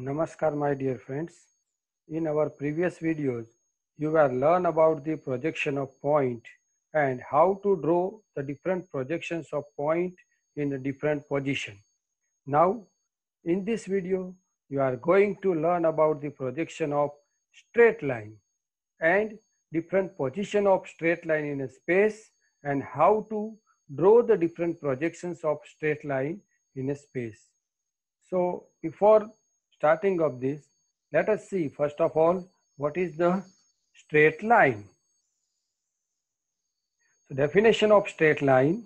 Namaskar my dear friends. In our previous videos, you will learn about the projection of point and how to draw the different projections of point in a different position. Now, in this video, you are going to learn about the projection of straight line and different position of straight line in a space and how to draw the different projections of straight line in a space. So before starting of this, let us see first of all what is the straight line. So definition of straight line.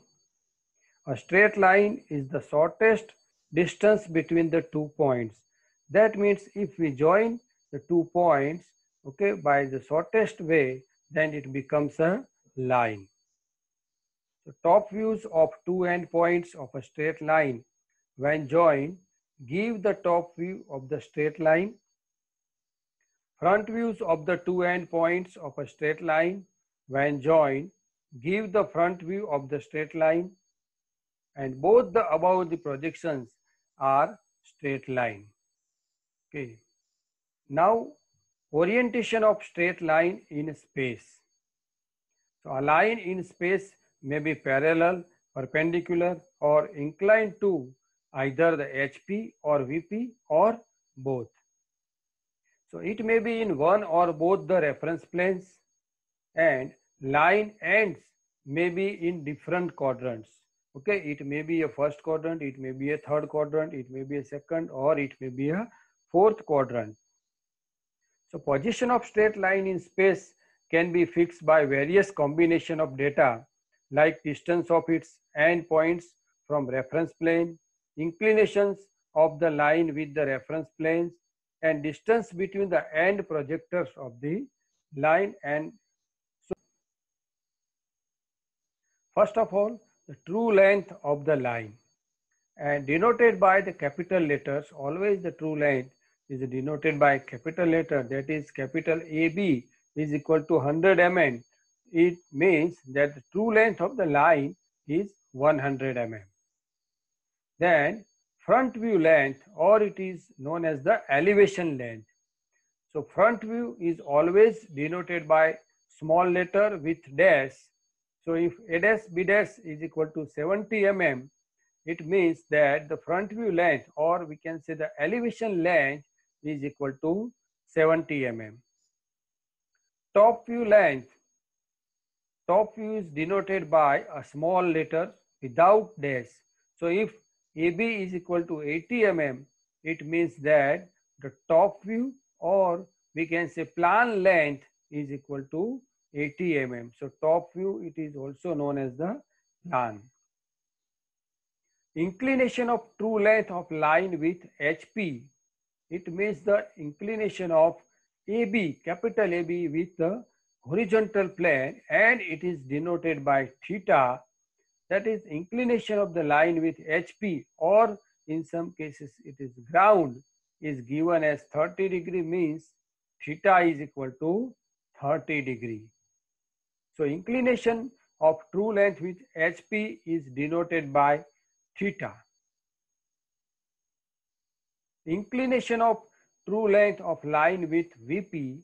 A straight line is the shortest distance between the 2 points. That means if we join the 2 points, okay, by the shortest way, then it becomes a line. So top views of 2 endpoints of a straight line when joined give the top view of the straight line. Front views of the 2 endpoints of a straight line when joined give the front view of the straight line, and both the above the projections are straight line. Okay. Now orientation of straight line in space. So a line in space may be parallel, perpendicular or inclined to either the HP or VP or both. So it may be in one or both the reference planes, and line ends may be in different quadrants. Okay, it may be a first quadrant, it may be a third quadrant, it may be a second, or it may be a fourth quadrant. So position of straight line in space can be fixed by various combination of data like distance of its end points from reference plane, inclinations of the line with the reference planes, and distance between the end projectors of the line. And so first of all, the true length of the line, and denoted by the capital letters. Always the true length is denoted by capital letter, that is capital AB is equal to 100 mm. It means that the true length of the line is 100 mm. Then front view length, or it is known as the elevation length. So front view is always denoted by small letter with dash. So if A dash B dash is equal to 70 mm, it means that the front view length, or we can say the elevation length, is equal to 70 mm. Top view length. Top view is denoted by a small letter without dash. So if AB is equal to 80 mm, it means that the top view, or we can say plan length, is equal to 80 mm. So top view, it is also known as the plan. Inclination of true length of line with HP. It means the inclination of AB, capital AB, with the horizontal plane, and it is denoted by theta. That is inclination of the line with HP, or in some cases it is ground, is given as 30 degree, means theta is equal to 30 degree. So inclination of true length with HP is denoted by theta. Inclination of true length of line with VP,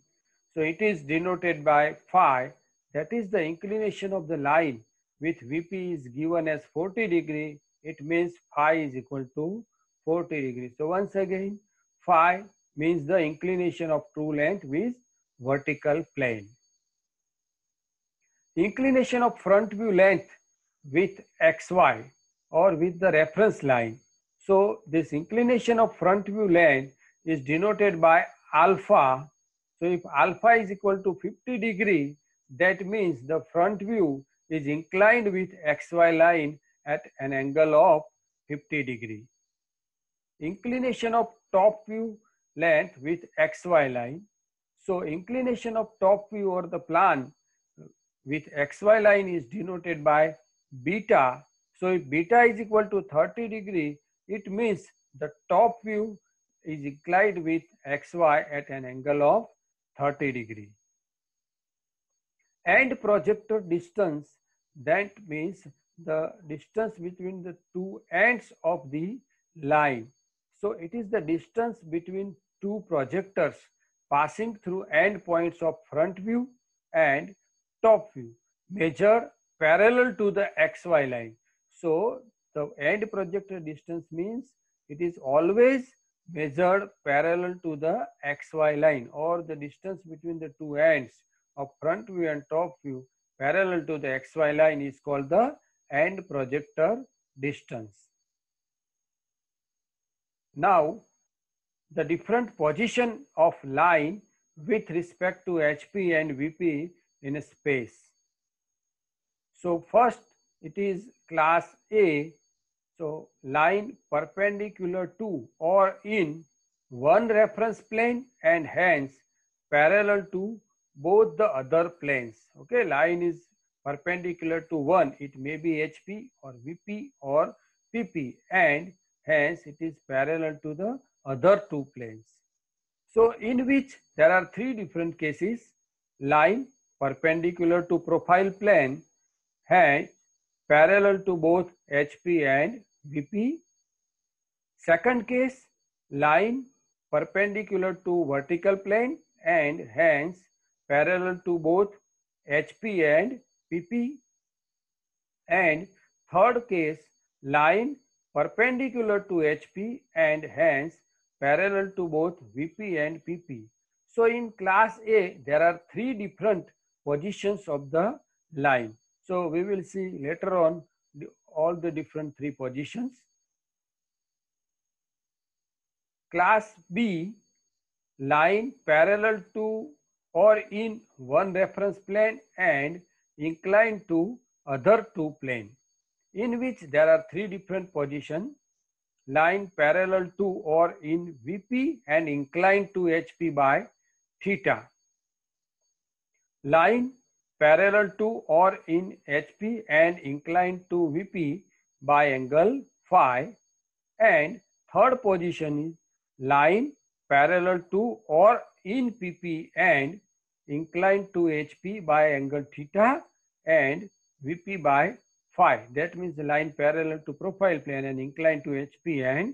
so it is denoted by phi. That is the inclination of the line with VP is given as 40 degree. It means phi is equal to 40 degree. So once again, phi means the inclination of true length with vertical plane. Inclination of front view length with XY, or with the reference line. So this inclination of front view length is denoted by alpha. So if alpha is equal to 50 degree, that means the front view is inclined with XY line at an angle of 50 degree. Inclination of top view length with XY line. So inclination of top view, or the plan with XY line, is denoted by beta. So if beta is equal to 30 degree, it means the top view is inclined with XY at an angle of 30 degree. End projector distance, that means the distance between the two ends of the line. So it is the distance between two projectors passing through endpoints of front view and top view measure parallel to the XY line. So the end projector distance means it is always measured parallel to the XY line, or the distance between the two ends of front view and top view parallel to the XY line is called the end projector distance. Now, the different position of line with respect to HP and VP in a space. So first it is class A. So line perpendicular to or in one reference plane and hence parallel to both the other planes. Okay, line is perpendicular to one. It may be HP or VP or PP, and hence it is parallel to the other two planes. So in which there are three different cases: line perpendicular to profile plane and parallel to both HP and VP. Second case, line perpendicular to vertical plane and hence parallel to both HP and PP. And third case, line perpendicular to HP and hence parallel to both VP and PP. So in class A, there are three different positions of the line. So we will see later on all the different three positions. Class B, line parallel to or in one reference plane and inclined to other two plane, in which there are three different positions: line parallel to or in VP and inclined to HP by theta, line parallel to or in HP and inclined to VP by angle phi, and third position is line parallel to or in PP and inclined to HP by angle theta and VP by phi. That means the line parallel to profile plane and inclined to HP and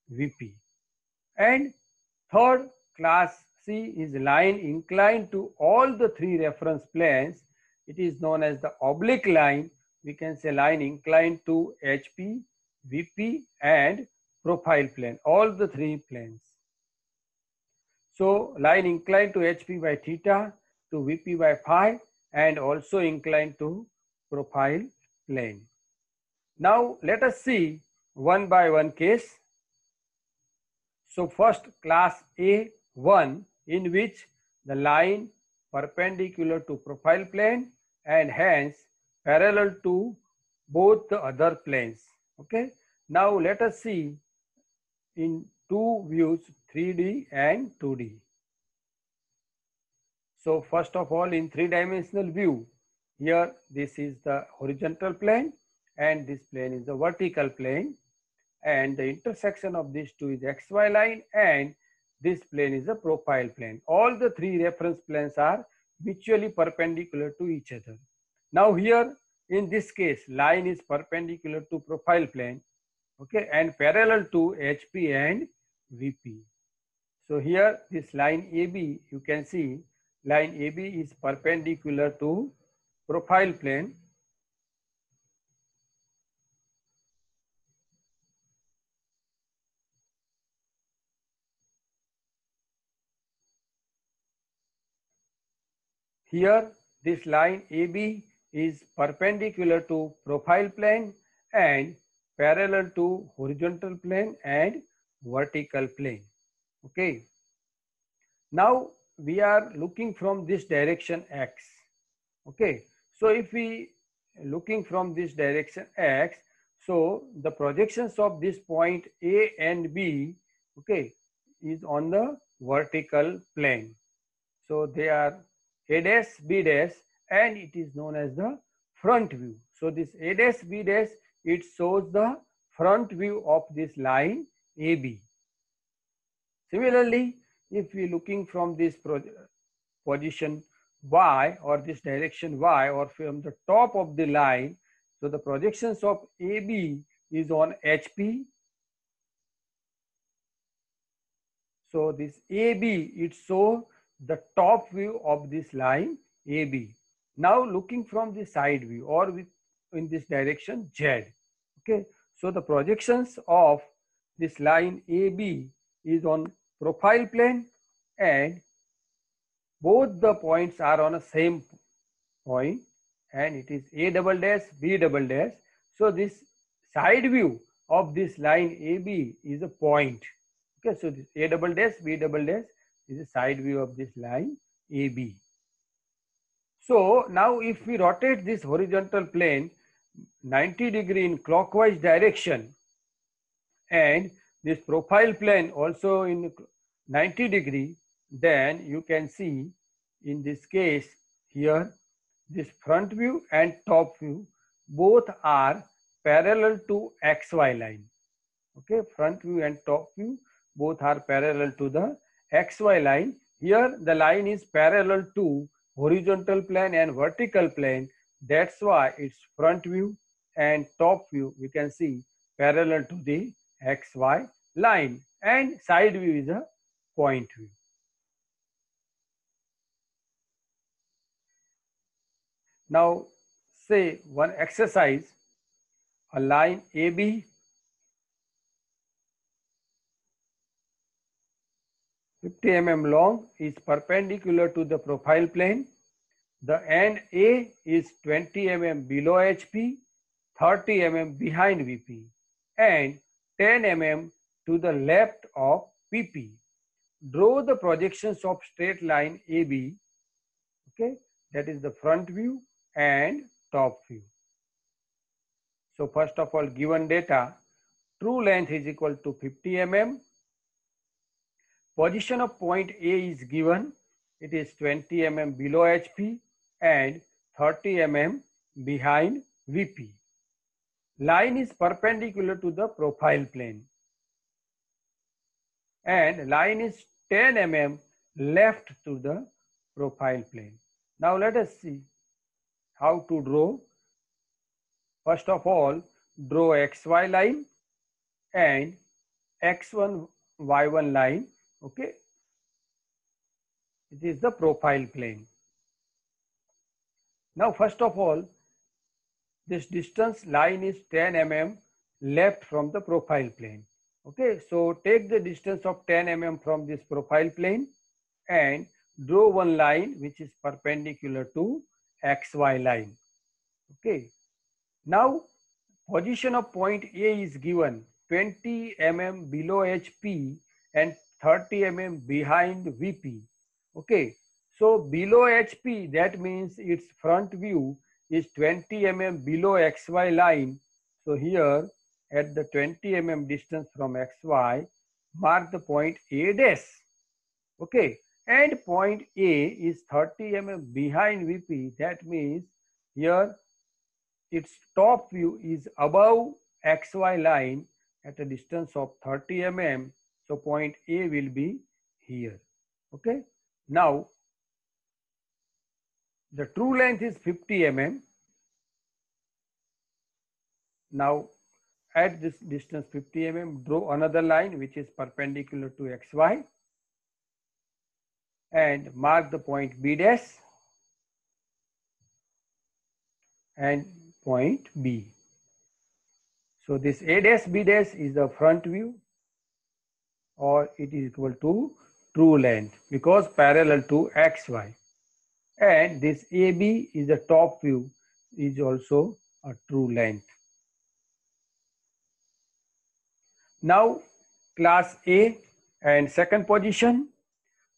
VP. And third, class C, is line inclined to all the three reference planes. It is known as the oblique line. We can say line inclined to HP, VP and profile plane, all the three planes. So line inclined to HP by theta, to VP by phi, and also inclined to profile plane. Now let us see one by one case. So first, class A1, in which the line perpendicular to profile plane and hence parallel to both the other planes. Okay. Now let us see in two views, 3D and 2D. So first of all, in three-dimensional view, here this is the horizontal plane and this plane is the vertical plane, and the intersection of these two is XY line, and this plane is the profile plane. All the three reference planes are mutually perpendicular to each other. Now here in this case, line is perpendicular to profile plane, okay, and parallel to HP and VP. So here this line AB, you can see line AB is perpendicular to profile plane. Here this line AB is perpendicular to profile plane and parallel to horizontal plane and vertical plane. Okay. Now we are looking from this direction X. Okay. So if we looking from this direction X, so the projections of this point A and B, okay, is on the vertical plane. So they are A dash, B dash, and it is known as the front view. So this A dash, B dash, it shows the front view of this line AB. Similarly, if we looking from this position Y or this direction Y or from the top of the line, so the projections of AB is on HP. So this AB, it shows the top view of this line AB. Now looking from the side view or in this direction Z. Okay, so the projections of this line AB is on profile plane, and both the points are on the same point, and it is A double dash B double dash. So this side view of this line AB is a point. Okay, so this A double dash B double dash is a side view of this line AB. So now if we rotate this horizontal plane 90 degree in clockwise direction, and this profile plane also in 90 degree, then you can see in this case here this front view and top view both are parallel to XY line. Okay, front view and top view both are parallel to the XY line. Here the line is parallel to horizontal plane and vertical plane. That's why its front view and top view we can see parallel to the XY line, and side view is a point view. Now say one exercise, a line AB 50 mm long is perpendicular to the profile plane. The end A is 20 mm below HP, 30 mm behind VP, and 10 mm to the left of PP. Draw the projections of straight line AB. Okay, that is the front view and top view. So first of all, given data, true length is equal to 50 mm. Position of point A is given. It is 20 mm below HP and 30 mm behind VP. Line is perpendicular to the profile plane, and line is 10 mm left to the profile plane. Now let us see how to draw. First of all, draw XY line and X1 Y1 line. Okay, it is the profile plane. Now first of all, this distance line is 10 mm left from the profile plane. Okay, so take the distance of 10 mm from this profile plane and draw one line which is perpendicular to XY line. Okay, now position of point A is given 20 mm below HP and 30 mm behind VP. Okay, so below HP, that means its front view is 20 mm below XY line. So here at the 20 mm distance from XY, mark the point A dash. Okay, and point A is 30 mm behind VP. That means here its top view is above XY line at a distance of 30 mm. So point A will be here. Okay, now the true length is 50 mm. Now at this distance 50 mm, draw another line which is perpendicular to XY and mark the point B dash and point B. So this A dash B dash is the front view, or it is equal to true length because parallel to XY, and this AB is the top view, is also a true length. Now class A and second position,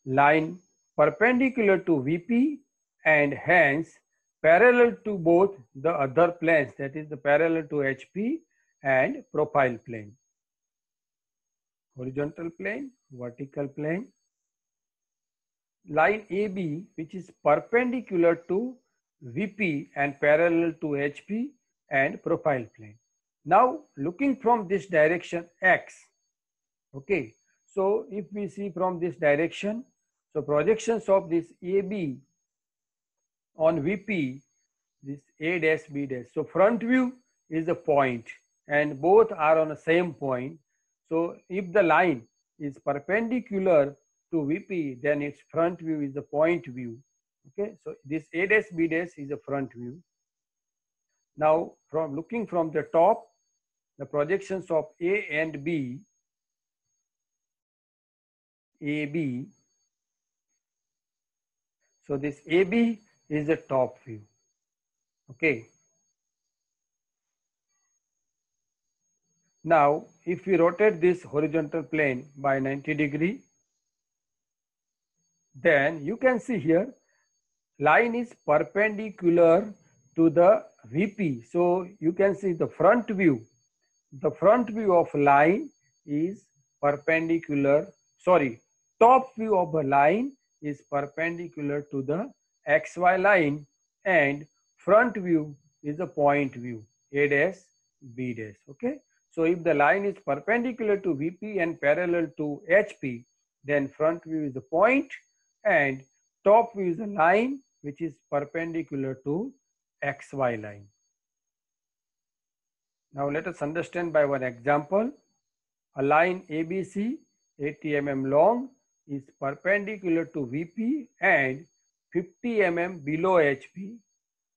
line perpendicular to VP and hence parallel to both the other planes, that is the parallel to HP and profile plane. Horizontal plane, vertical plane. Line AB which is perpendicular to VP and parallel to HP and profile plane. Now looking from this direction X, okay, so if we see from this direction, so projections of this AB on VP, this A dash B dash, so front view is a point and both are on the same point. So if the line is perpendicular to VP, then its front view is the point view. Okay, so this A dash B dash is a front view. Now, from looking from the top, the projections of A and B, AB. So this AB is the top view. Okay. Now, if we rotate this horizontal plane by 90 degree, then you can see here line is perpendicular to the VP. So you can see the front view. The front view of line is perpendicular, top view of a line is perpendicular to the XY line, and front view is a point view, A dash, B dash. Okay. So if the line is perpendicular to VP and parallel to HP, then front view is a point and top view is a line which is perpendicular to XY line. Now let us understand by one example. A line ABC 80 mm long is perpendicular to VP and 50 mm below HP.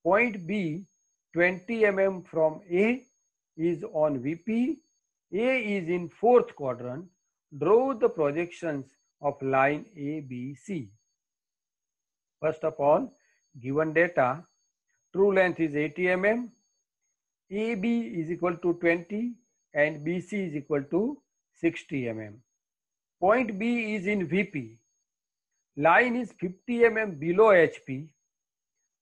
Point B 20 mm from A is on VP. A is in fourth quadrant. Draw the projections of line ABC. First of all, given data, true length is 80 mm. AB is equal to 20 and BC is equal to 60 mm. Point B is in VP. Line is 50 mm below HP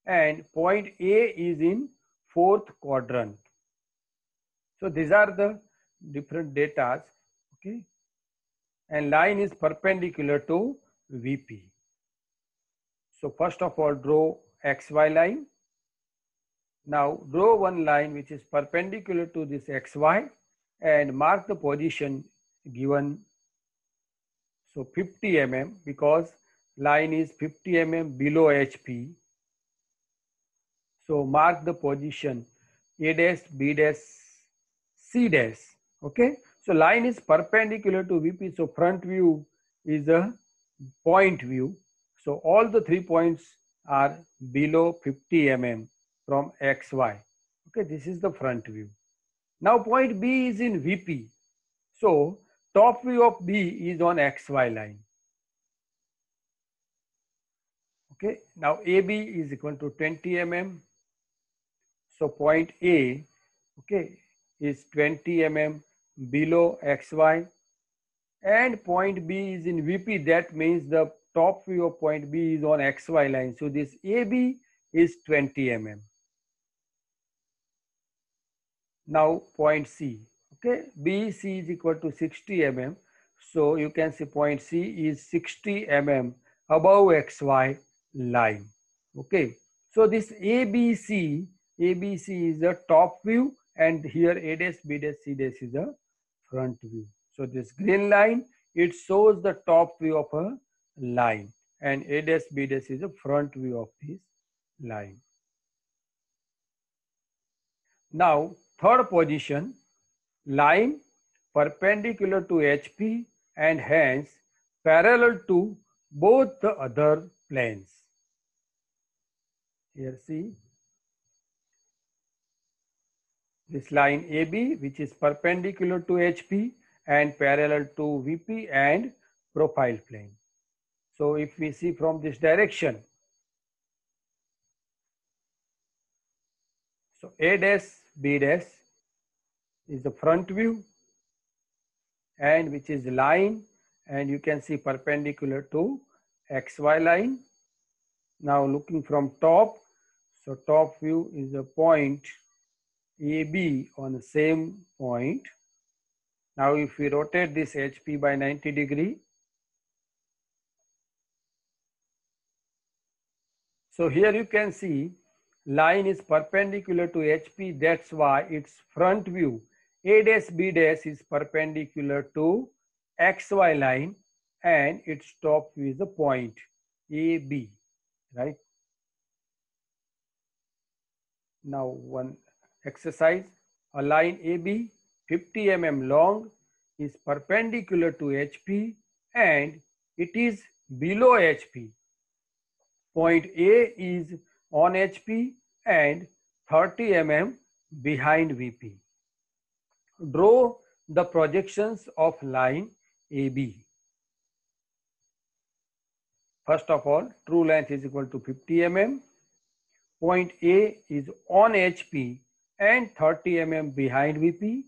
and point A is in fourth quadrant. So these are the different datas, okay? And line is perpendicular to VP. So first of all, draw XY line. Now draw one line which is perpendicular to this XY and mark the position given. So 50 mm because line is 50 mm below HP. So mark the position A dash, B dash, C dash. Okay. So line is perpendicular to VP. So front view is a point view. So all the 3 points are below 50 mm from XY. Okay. This is the front view. Now point B is in VP. So top view of B is on XY line. Okay. Now AB is equal to 20 mm. So point A, okay, is 20 mm below XY, and point B is in VP. That means the top view of point B is on XY line. So this AB is 20 mm. Now point C, okay, BC is equal to 60 mm. So you can see point C is 60 mm above XY line. Okay, so this ABC is a top view, and here A dash, B dash, C dash is a front view. So this green line, it shows the top view of a line, and A dash, B dash is a front view of this line. Now third position, line perpendicular to HP and hence parallel to both the other planes. Here see this line AB, which is perpendicular to HP and parallel to VP and profile plane. So if we see from this direction, so A dash, B dash is the front view, and which is line, and you can see perpendicular to XY line. Now looking from top, so top view is the point AB on the same point. Now if we rotate this HP by 90 degree, so here you can see line is perpendicular to HP. That's why its front view A dash, B dash is perpendicular to XY line, and its top view is the point AB, right? Now one exercise, a line AB 50 mm long is perpendicular to HP and it is below HP. Point A is on HP and 30 mm behind VP. Draw the projections of line AB. First of all, true length is equal to 50 mm. Point A is on HP and 30 mm behind VP.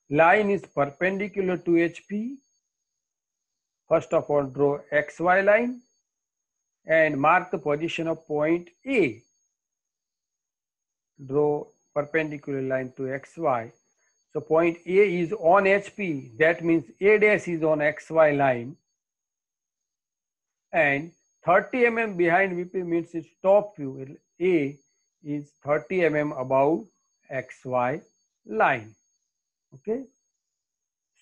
Line is perpendicular to HP. First of all, draw XY line and mark the position of point A. Draw perpendicular line to XY. So point A is on HP, that means A dash is on XY line, and 30 mm behind VP means its top view. A is 30 mm above XY line. Okay,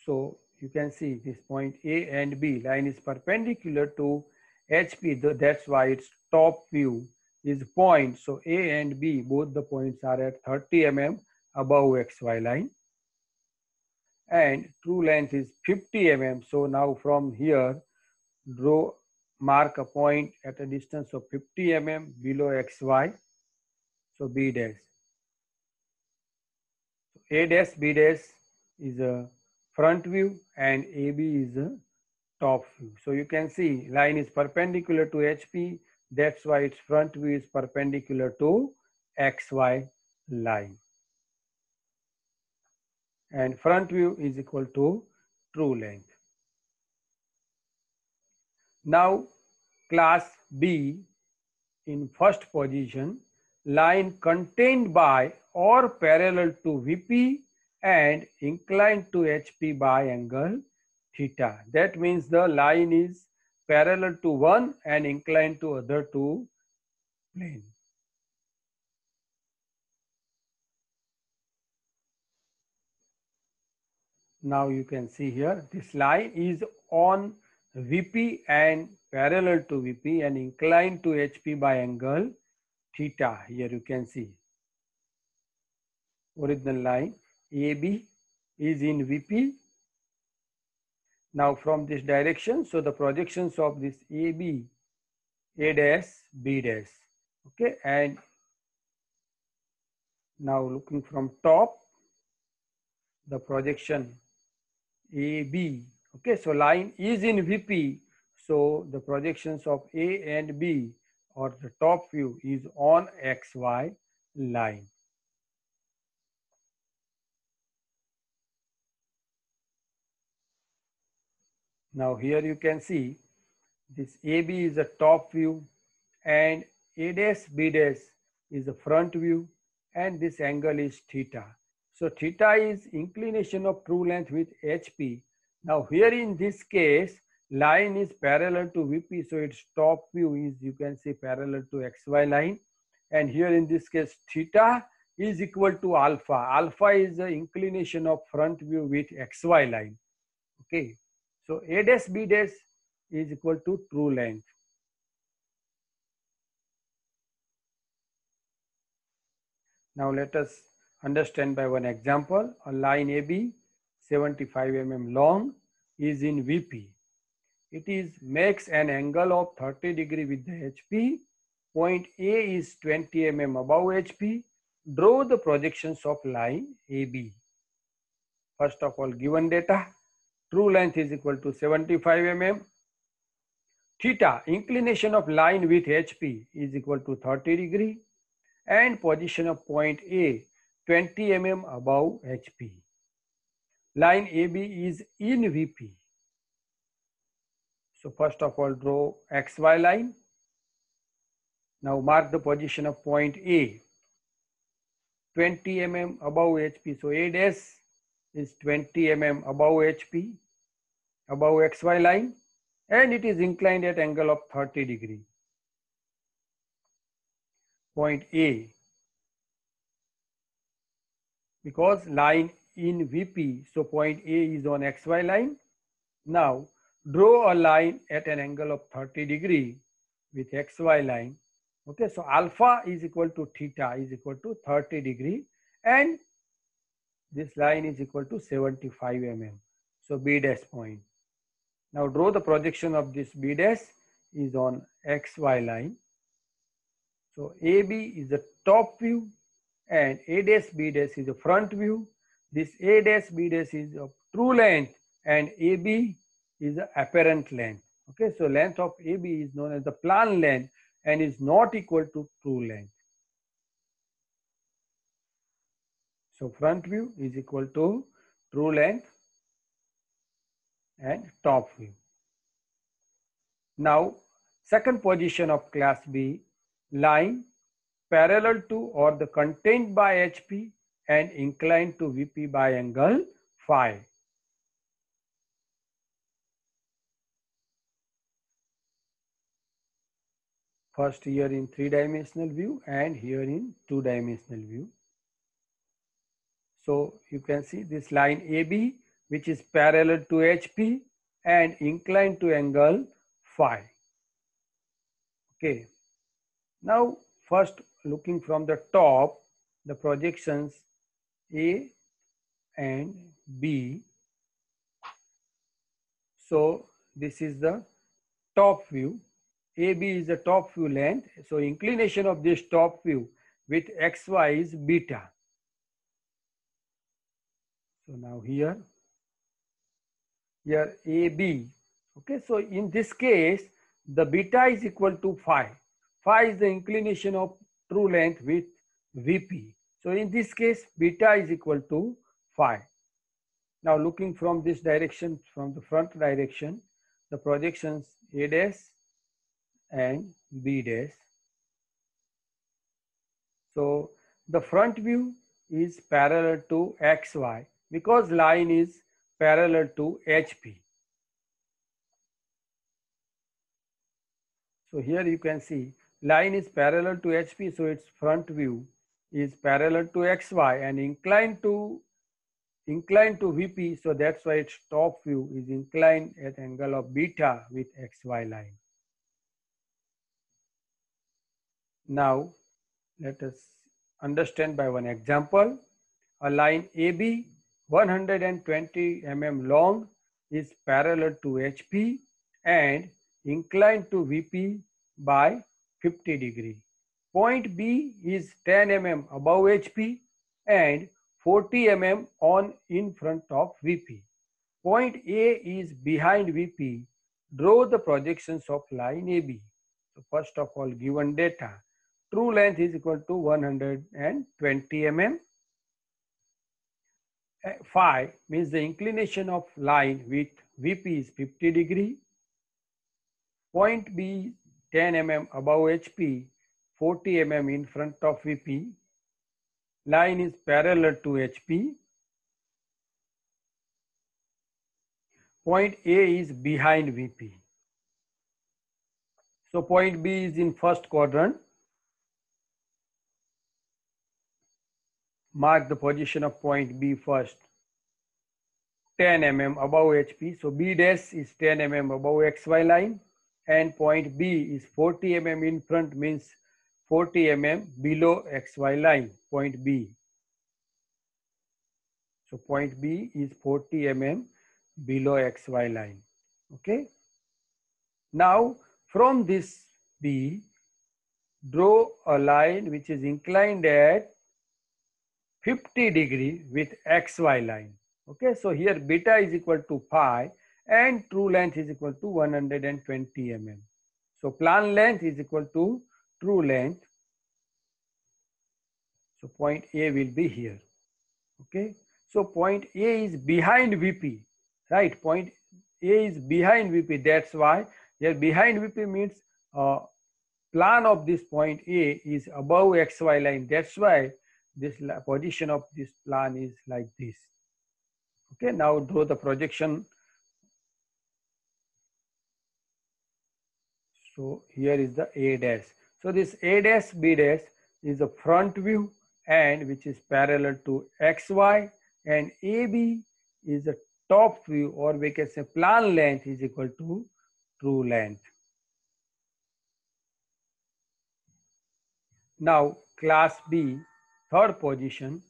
so you can see this point A and B line is perpendicular to HP, that's why its top view is point. So A and B, both the points are at 30 mm above XY line. And true length is 50 mm. So now from here, mark a point at a distance of 50 mm below XY. So B dash. A dash, B dash is a front view and AB is a top view. So you can see line is perpendicular to HP. That's why its front view is perpendicular to XY line. And front view is equal to true length. Now class B, in first position, line contained by or parallel to VP and inclined to HP by angle theta. That means the line is parallel to one and inclined to other two plane. Now you can see here, this line is on VP and parallel to VP and inclined to HP by angle theta. Here you can see original line AB is in VP. Now from this direction, so the projections of this AB, A dash, B dash. Okay, and now looking from top, the projection AB. Okay, so line is in VP, so the projections of A and B or the top view is on XY line. Now here you can see this AB is a top view and A dash, B dash is a front view and this angle is theta. So theta is inclination of true length with HP. Now here in this case, line is parallel to VP, so its top view is, you can see, parallel to XY line. And here in this case, theta is equal to alpha. Alpha is the inclination of front view with XY line. Okay, so A dash, B dash is equal to true length. Now let us understand by one example. A line AB 75 mm long is in VP. It makes an angle of 30 degree with the HP. Point A is 20 mm above HP. Draw the projections of line AB. First of all, given data, true length is equal to 75 mm. Theta, inclination of line with HP, is equal to 30 degree. And position of point A, 20 mm above HP. Line AB is in VP. So first of all, draw XY line. Now mark the position of point A, 20 mm above HP. So A dash is 20 mm above HP, above XY line, and it is inclined at angle of 30 degree. Point A, because line in VP, so point A is on XY line. Now draw a line at an angle of 30 degree with XY line. Okay, so alpha is equal to theta is equal to 30 degree and this line is equal to 75 mm. So B dash point. Now draw the projection of this B dash is on XY line. So AB is the top view and A dash B dash is the front view. This A dash B dash is of true length and AB is the apparent length. Okay, so length of AB is known as the plan length and is not equal to true length. So front view is equal to true length and top view. Now second position of class B, line parallel to or the contained by HP and inclined to VP by angle phi. First here in 3-dimensional view and here in 2-dimensional view. So you can see this line AB which is parallel to HP and inclined to angle phi. Okay. Now first looking from the top, the projections A and B. So this is the top view. AB is the top view length. So inclination of this top view with XY is beta. So now here AB. Okay, so in this case, the beta is equal to phi. Phi is the inclination of true length with VP. So in this case, beta is equal to phi. Now looking from this direction, from the front direction, the projections A dash and B dash. So the front view is parallel to XY because line is parallel to HP. So here you can see line is parallel to HP, so its front view is parallel to XY and inclined to VP, so that's why its top view is inclined at angle of beta with XY line. Now let us understand by one example. A line AB 120 mm long is parallel to HP and inclined to VP by 50 degree. Point B is 10 mm above HP and 40 mm on in front of VP. Point A is behind VP. Draw the projections of line AB. So first of all, given data, true length is equal to 120 mm. Phi means the inclination of line with VP is 50 degree. Point B 10 mm above HP, 40 mm in front of VP. Line is parallel to HP. Point A is behind VP. So point B is in first quadrant. Mark the position of point B first. 10 mm above HP. So B dash is 10 mm above XY line. And point B is 40 mm in front, means 40 mm below XY line, point B. So point B is 40 mm below XY line. Okay. Now from this B, draw a line which is inclined at 50 degree with XY line. Okay. So here beta is equal to phi and true length is equal to 120 mm. So plan length is equal to true length. So point A will be here. Okay. So point A is behind VP, right? Point A is behind VP. That's why here behind VP means plan of this point A is above XY line. That's why this position of this plan is like this. Okay. Now draw the projection. So here is the A dash. So this A dash B dash is the front view and which is parallel to XY, and AB is the top view, or we can say plan length is equal to true length. Now class B, third position,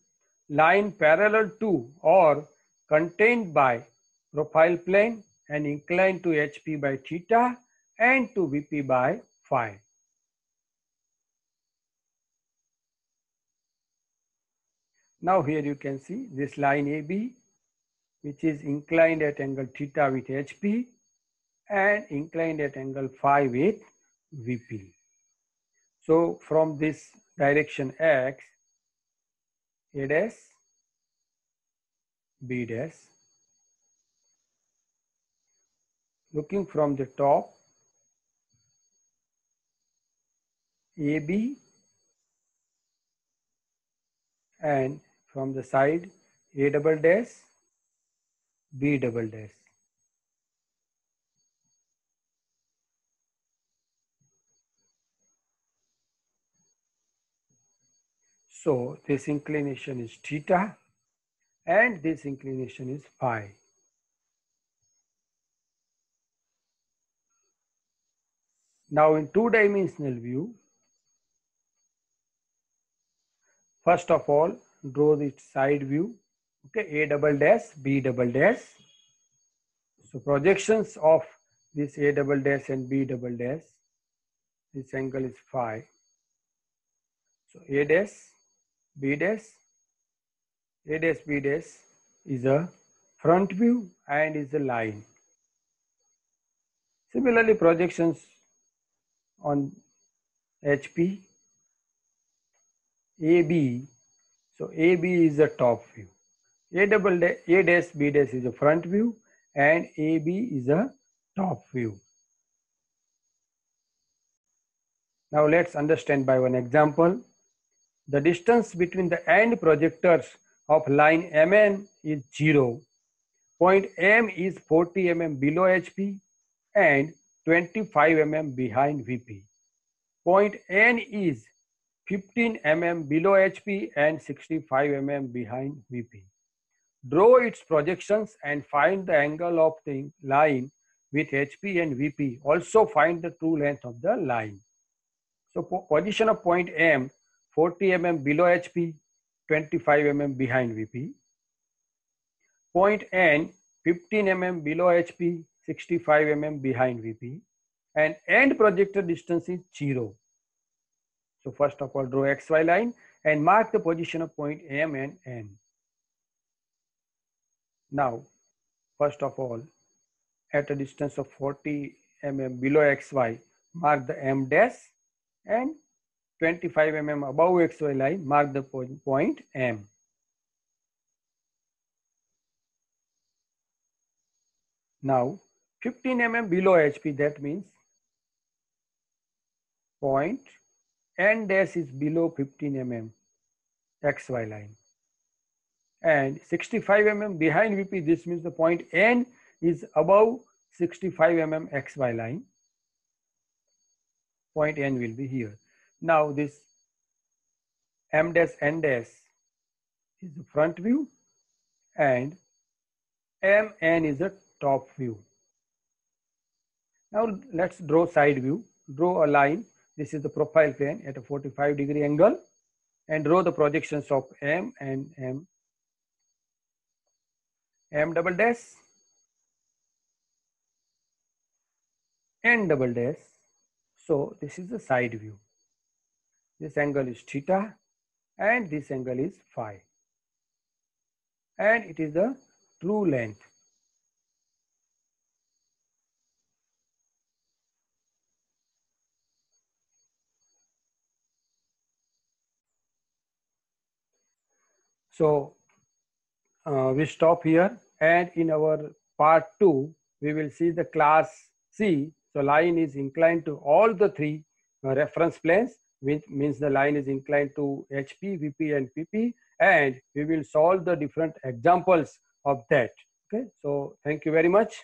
line parallel to or contained by profile plane and inclined to HP by theta and to VP by phi. Now here you can see this line AB, which is inclined at angle theta with HP and inclined at angle phi with VP. So from this direction X, A dash, B dash, looking from the top, AB, and from the side, A double dash, B double dash. So this inclination is theta and this inclination is phi. Now in two-dimensional view, first of all, draw the side view. Okay, A double dash, B double dash. So projections of this A double dash and B double dash, this angle is phi. So A dash, B dash, A dash, B dash is a front view and is a line. Similarly, projections on HP, AB. So AB is a top view. A dash, B dash is a front view and AB is a top view. Now let's understand by one example. The distance between the end projectors of line MN is 0. Point M is 40 mm below HP and 25 mm behind VP. Point N is 15 mm below HP and 65 mm behind VP. Draw its projections and find the angle of the line with HP and VP. Also find the true length of the line. So position of point M, 40 mm below HP, 25 mm behind VP. Point N, 15 mm below HP, 65 mm behind VP. And end projector distance is 0. So first of all, draw XY line and mark the position of point M and N. Now, first of all, at a distance of 40 mm below XY, mark the M dash and 25 mm above XY line, mark the point M. Now, 15 mm below HP, that means point N dash is below 15 mm XY line. And 65 mm behind VP, this means the point N is above 65 mm XY line. Point N will be here. Now this M dash N dash is the front view and MN is the top view. Now let's draw side view. Draw a line. This is the profile plane at a 45-degree angle and draw the projections of M and M. M double dash, N double dash. So this is the side view. This angle is theta and this angle is phi. And it is the true length. So we stop here, and in our part 2 we will see the class C. So line is inclined to all the three reference planes, which means the line is inclined to HP, VP and PP, and we will solve the different examples of that. Okay, so thank you very much.